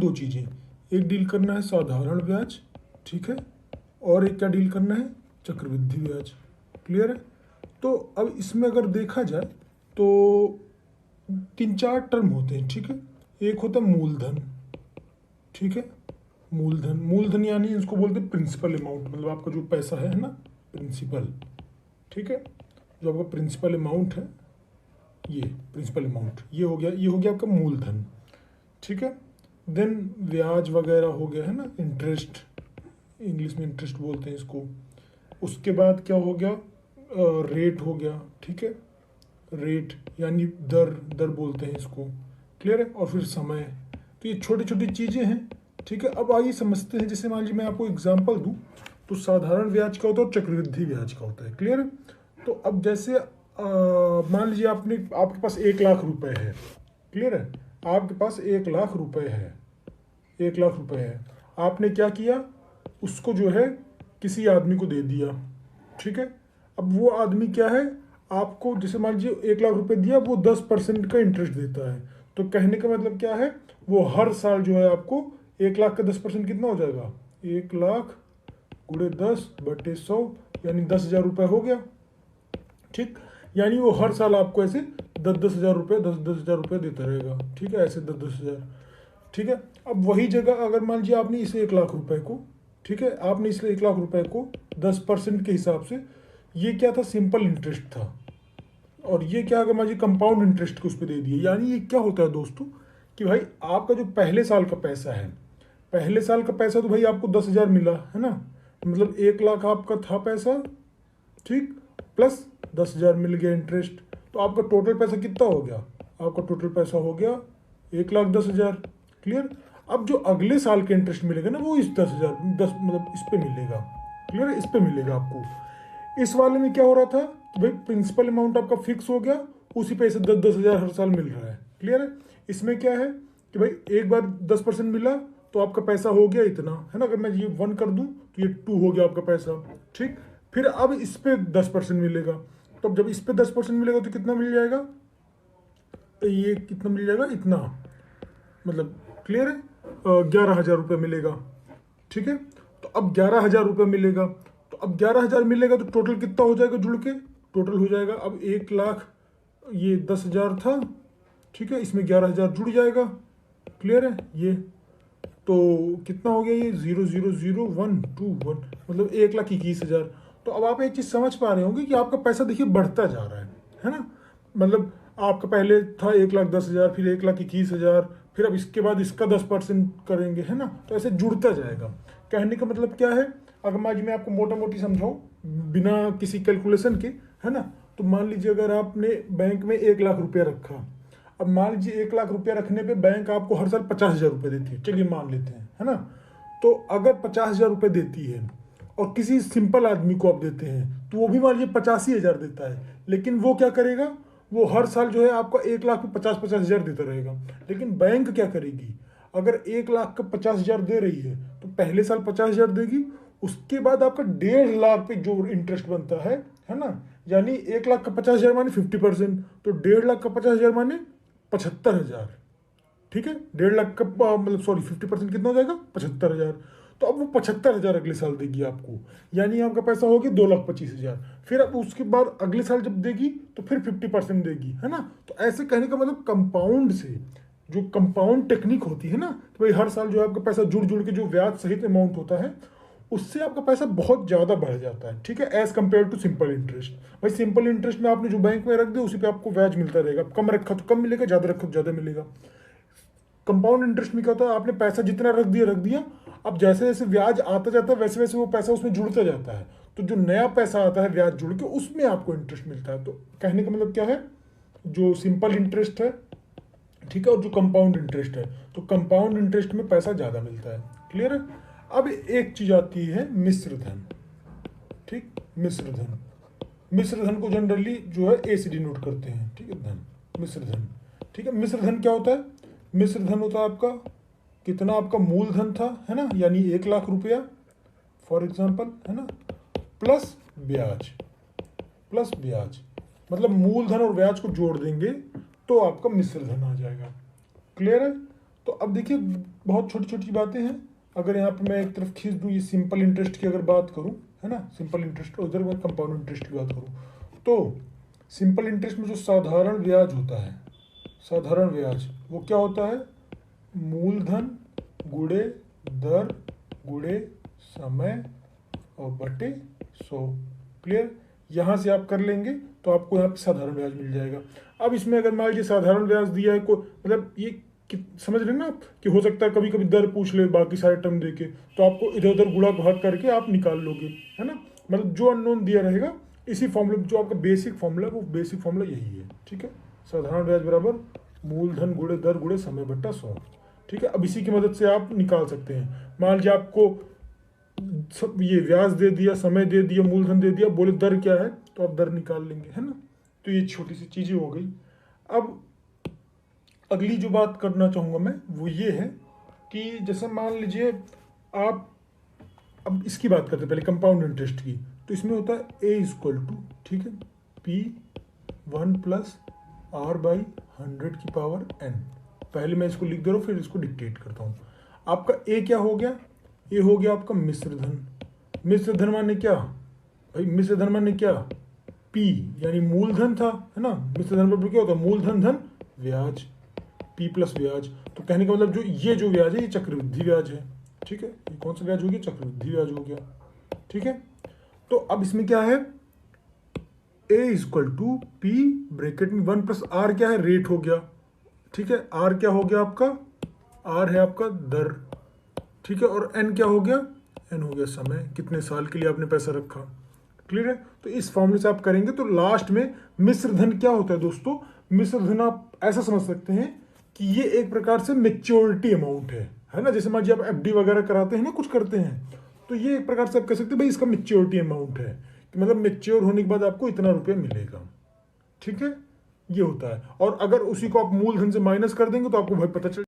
दो चीज़ें, एक डील करना है साधारण ब्याज, ठीक है, और एक क्या डील करना है, चक्रवृद्धि ब्याज। क्लियर है? तो अब इसमें अगर देखा जाए तो 3-4 टर्म होते हैं, ठीक है। एक होता है मूलधन, ठीक है, मूलधन। मूलधन यानी इसको बोलते हैं प्रिंसिपल अमाउंट, मतलब आपका जो पैसा है ना, प्रिंसिपल, ठीक है, जो आपका प्रिंसिपल अमाउंट है, ये प्रिंसिपल अमाउंट, ये हो गया आपका मूलधन, ठीक है। देन ब्याज वगैरह हो गया, है ना, इंटरेस्ट, इंग्लिश में इंटरेस्ट बोलते हैं इसको। उसके बाद क्या हो गया, रेट हो गया, ठीक है, रेट यानी दर, दर बोलते हैं इसको। क्लियर है? और फिर समय। तो ये छोटी छोटी चीज़ें हैं, ठीक है। अब आइए समझते हैं, जैसे मान लीजिए मैं आपको एग्जांपल दूं, तो साधारण ब्याज का होता है और चक्रवृद्धि ब्याज का होता है। क्लियर है? तो अब जैसे मान लीजिए आपके पास 1 लाख रुपए है। क्लियर है? आपके पास 1 लाख रुपए है, 1 लाख रुपए है। आपने क्या किया, उसको जो है किसी आदमी को दे दिया, ठीक है। अब वो आदमी क्या है, आपको जैसे मान लीजिए 1 लाख रुपए दिया, वो 10% का इंटरेस्ट देता है। तो कहने का मतलब क्या है, वो हर साल जो है आपको 1 लाख का 10% कितना हो जाएगा, 1 लाख गुणे 10/100 यानी 10,000 रुपये हो गया, ठीक। यानी वो हर साल आपको ऐसे 10-10 हज़ार रुपये, 10-10 हज़ार रुपये देता रहेगा, ठीक है, ऐसे 10-10 हज़ार, ठीक है। अब वही जगह अगर मान लीजिए आपने इसे 1 लाख रुपए को, ठीक है, आपने इसलिए 1 लाख रुपए को 10% के हिसाब से, ये क्या था, सिंपल इंटरेस्ट था, और ये क्या अगर मान लीजिए कंपाउंड इंटरेस्ट को उस पर दे दिए। यानी ये क्या होता है दोस्तों, कि भाई आपका जो पहले साल का पैसा है, पहले साल का पैसा तो भाई आपको 10,000 मिला है ना, मतलब 1 लाख आपका था पैसा, ठीक, प्लस 10,000 मिल गया इंटरेस्ट, तो आपका टोटल पैसा कितना हो गया, आपका टोटल पैसा हो गया 1,10,000। क्लियर? अब जो अगले साल के इंटरेस्ट मिलेगा ना, वो इस 10,000 मतलब इस पे मिलेगा। क्लियर है? इस पे मिलेगा आपको। इस वाले में क्या हो रहा था कि भाई प्रिंसिपल अमाउंट आपका फिक्स हो गया, उसी पे से 10-10 हज़ार हर साल मिल रहा है। क्लियर है? इसमें क्या है कि भाई एक बार 10% मिला तो आपका पैसा हो गया इतना, है ना। अगर मैं ये 1 कर दूं तो ये 2 हो गया आपका पैसा, ठीक। फिर अब इस पे 10% मिलेगा, तो अब जब इस पे 10% मिलेगा तो कितना मिल जाएगा, ये कितना मिल जाएगा, इतना, मतलब क्लियर है, 11,000 रुपये मिलेगा, ठीक है। तो अब 11,000 रुपये मिलेगा, तो अब 11,000 मिलेगा तो टोटल कितना हो जाएगा जुड़ के, टोटल हो जाएगा अब 1 लाख, ये 10,000 था, ठीक है, इसमें 11,000 जुड़ जाएगा। क्लियर है? ये तो कितना हो गया, ये 0,0,0,1,2,1 मतलब 1,21,000। तो अब आप एक चीज़ समझ पा रहे होंगे कि आपका पैसा देखिए बढ़ता जा रहा है ना। मतलब आपका पहले था 1,10,000, फिर 1,21,000, फिर अब इसके बाद इसका 10% करेंगे, है ना, तो ऐसे जुड़ता जाएगा। कहने का मतलब क्या है, अगर मैं आपको मोटा मोटी समझाऊँ बिना किसी कैलकुलेशन के, है ना, तो मान लीजिए अगर आपने बैंक में 1 लाख रुपया रखा, अब मान लीजिए 1 लाख रुपया रखने पे बैंक आपको हर साल 50,000 रुपये देती है, चलिए मान लेते हैं, है ना। तो अगर 50,000 रुपये देती है और किसी सिंपल आदमी को आप देते हैं तो वो भी मान लीजिए 85,000 देता है, लेकिन वो क्या करेगा, वो हर साल जो है आपका 1 लाख में 50-50 हज़ार देता रहेगा। लेकिन बैंक क्या करेगी, अगर 1 लाख का 50,000 दे रही है तो पहले साल 50,000 देगी, उसके बाद आपका 1.5 लाख पे जो इंटरेस्ट बनता है ना, यानी 1 लाख का 50,000 माने 50%, तो 1.5 लाख का 50,000 माने 75,000, ठीक है। 1.5 लाख का मतलब सॉरी 50% कितना हो जाएगा, 75,000। तो अब वो 75,000 अगले साल देगी आपको, यानी आपका पैसा हो गया 2,25,000। फिर अब उसके बाद अगले साल जब देगी तो फिर 50% देगी, है ना। तो ऐसे कहने का मतलब कंपाउंड से, जो कंपाउंड टेक्निक होती है ना, तो भाई हर साल जो आपका पैसा जुड़ जुड़ के जो ब्याज सहित अमाउंट होता है, उससे आपका पैसा बहुत ज़्यादा बढ़ जाता है, ठीक है, as compared to simple interest. भाई सिंपल इंटरेस्ट में आपने जो बैंक में रख दिया उसी पे आपको ब्याज मिलता रहेगा, कम रखा तो कम मिलेगा, ज़्यादा रखा तो ज़्यादा मिलेगा। कंपाउंड इंटरेस्ट में क्या होता है, आपने पैसा जितना रख दिया, अब जैसे जैसे ब्याज आता जाता है वैसे वैसे वो पैसा उसमें जुड़ता जाता है, तो जो नया पैसा आता है ब्याज जुड़ के उसमें आपको इंटरेस्ट मिलता है। तो कहने का मतलब क्या है, जो सिंपल इंटरेस्ट है, ठीक है, और जो कंपाउंड इंटरेस्ट है, तो कंपाउंड इंटरेस्ट में पैसा ज़्यादा मिलता है। क्लियर है? अब एक चीज़ आती है मिश्र धन, ठीक, मिश्र धन। मिश्र धन को जनरली जो है ए से डिनोट करते हैं, ठीक है, धन, मिश्र धन, ठीक है। मिश्र धन क्या होता है, मिश्र धन होता है आपका कितना आपका मूलधन था, है ना, यानी 1 लाख रुपया फॉर एग्जांपल, है ना, प्लस ब्याज, प्लस ब्याज, मतलब मूलधन और ब्याज को जोड़ देंगे तो आपका मिश्र धन आ जाएगा। क्लियर है? तो अब देखिए बहुत छोटी छोटी बातें हैं। अगर यहाँ पे मैं एक तरफ खींच दूँ, ये सिंपल इंटरेस्ट की अगर बात करूँ, है ना, सिंपल इंटरेस्ट, उधर मैं कंपाउंड इंटरेस्ट की बात करूँ, तो सिंपल इंटरेस्ट में जो साधारण ब्याज होता है, साधारण ब्याज वो क्या होता है, मूलधन गुणे दर गुणे समय और बटे 100। क्लियर? यहाँ से आप कर लेंगे तो आपको यहाँ पे साधारण ब्याज मिल जाएगा। अब इसमें अगर मान लीजिए साधारण ब्याज दिया है को, मतलब ये समझ रहे हैं ना आप कि हो सकता है कभी कभी दर पूछ ले बाकी सारे टर्म देके, तो आपको इधर उधर गुणा भाग करके आप निकाल लोगे, है ना। मतलब जो अननोन दिया रहेगा इसी फॉर्मूले, जो आपका बेसिक फॉर्मूला है वो बेसिक फॉर्मूला यही है, ठीक है। साधारण ब्याज बराबर मूलधन गुणे दर गुणे समय बट्टा 100, ठीक है। अब इसी की मदद से आप निकाल सकते हैं। मान लीजिए आपको ये ब्याज दे दिया, समय दे दिया, मूलधन दे दिया, बोले दर क्या है, तो आप दर निकाल लेंगे, है ना। तो ये छोटी सी चीजें हो गई। अब अगली जो बात करना चाहूँगा मैं वो ये है कि जैसे मान लीजिए आप, अब इसकी बात करते हैं पहले कंपाउंड इंटरेस्ट की, तो इसमें होता है A = ठीक है P1 + R/100 की पावर n। पहले मैं इसको लिख दे रहा हूँ, फिर इसको डिक्टेट करता हूँ। आपका A क्या हो गया, ये हो गया आपका मिश्र धन। मिश्र धन माने क्या भाई, मिश्र धन माने क्या, P यानी मूलधन था, है ना। मिश्र धन पर क्या होता है, मूलधन धन ब्याज, P + ब्याज। तो कहने का मतलब जो ये जो ब्याज है ये चक्रवृद्धि ब्याज है, ठीक है। ये कौन सा ब्याज हो गया, चक्रवृद्धि ब्याज हो गया, ठीक है। तो अब इसमें क्या है, A = P ब्रैकेट में 1 + R क्या है, रेट हो गया, ठीक है। R क्या हो गया आपका, R है आपका दर, ठीक है। और N क्या हो गया, N हो गया समय, कितने साल के लिए आपने पैसा रखा। क्लियर है? तो इस फॉर्मूले से आप करेंगे तो लास्ट में मिश्र धन क्या होता है दोस्तों, मिश्र धन आप ऐसा समझ सकते हैं कि ये एक प्रकार से मेच्योरिटी अमाउंट है ना। जैसे मान लीजिए आप FD वगैरह कराते हैं ना, कुछ करते हैं, तो ये एक प्रकार से आप कह सकते हैं भाई इसका मेच्योरिटी अमाउंट है, कि मतलब मेच्योर होने के बाद आपको इतना रुपया मिलेगा, ठीक है। ये होता है। और अगर उसी को आप मूलधन से माइनस कर देंगे तो आपको भाई पता चल